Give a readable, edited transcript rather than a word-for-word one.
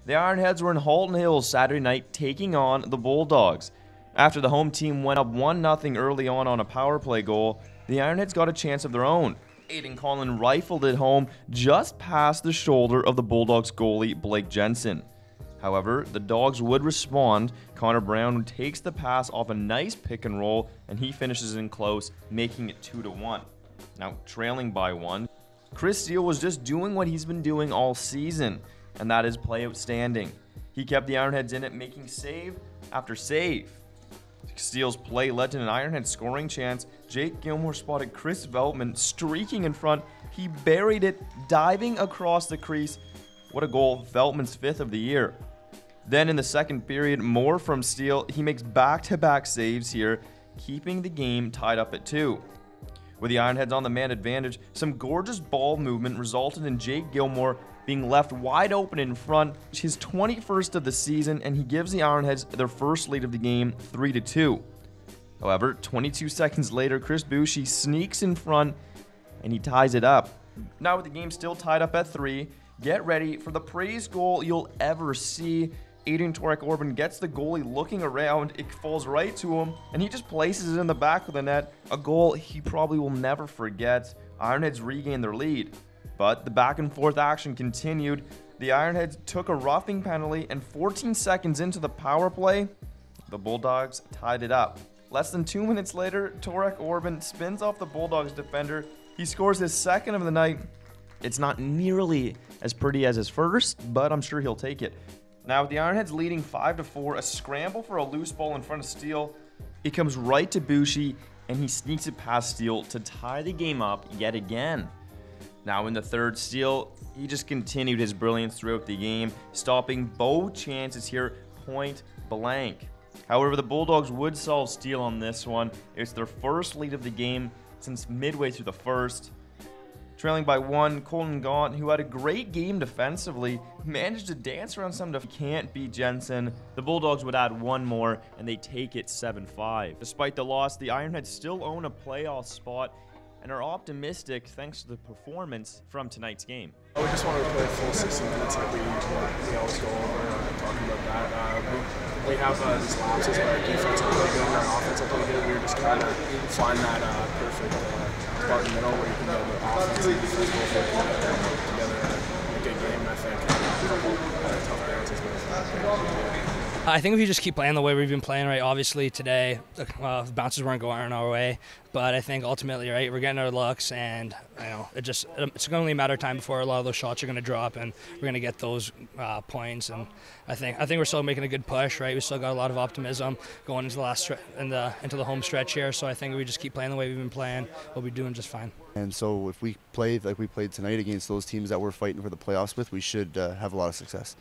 The Ironheads were in Halton Hills Saturday night taking on the Bulldogs. After the home team went up 1-0 early on a power play goal, the Ironheads got a chance of their own. Aiden Conlon rifled it home just past the shoulder of the Bulldogs goalie Blake Jensen. However, the Dogs would respond. Connor Brown takes the pass off a nice pick and roll, and he finishes in close, making it 2-1. Now, trailing by 1, Chris Steele was just doing what he's been doing all season, and that is play outstanding. He kept the Ironheads in it, making save after save. Steele's play led to an Ironhead scoring chance. Jake Gilmore spotted Chris Veltman streaking in front. He buried it, diving across the crease. What a goal, Veltman's 5th of the year. Then in the second period, more from Steele. He makes back-to-back saves here, keeping the game tied up at 2. With the Ironheads on the man advantage, some gorgeous ball movement resulted in Jake Gilmore being left wide open in front, his 21st of the season, and he gives the Ironheads their first lead of the game, 3-2. However, 22 seconds later, Chris Bouchy sneaks in front, and he ties it up. Now with the game still tied up at 3, get ready for the prettiest goal you'll ever see. Adrian Torek-Orban gets the goalie looking around, it falls right to him, and he just places it in the back of the net. A goal he probably will never forget. Ironheads regain their lead. But the back and forth action continued. The Ironheads took a roughing penalty, and 14 seconds into the power play, the Bulldogs tied it up. Less than 2 minutes later, Torek-Orban spins off the Bulldogs defender. He scores his second of the night. It's not nearly as pretty as his first, but I'm sure he'll take it. Now with the Ironheads leading 5-4, a scramble for a loose ball in front of Steele. It comes right to Bouchy, and he sneaks it past Steele to tie the game up yet again. Now in the third, Steele, he just continued his brilliance throughout the game, stopping both chances here point blank. However, the Bulldogs would solve Steele on this one. It's their first lead of the game since midway through the first. Trailing by 1, Colton Gaunt, who had a great game defensively, managed to dance around some can't beat Jensen. The Bulldogs would add one more, and they take it 7-5. Despite the loss, the Ironheads still own a playoff spot and are optimistic thanks to the performance from tonight's game. We just wanted to play full 60 minutes like we always go over talking about that. We have these lapses where our defense is really good and our offense is really good. We were just trying to find that perfect part in the middle where you can get the offense and defense both together in a good game. And I think a couple tough bounces with I think if you just keep playing the way we've been playing, right, obviously today the bounces weren't going our way, but I think ultimately, right, we're getting our looks, and it's only a matter of time before a lot of those shots are going to drop, and we're going to get those points. And I think we're still making a good push, right. We still got a lot of optimism going into the last into the home stretch here. So I think if we just keep playing the way we've been playing, we'll be doing just fine. And so if we play like we played tonight against those teams that we're fighting for the playoffs with, we should have a lot of success.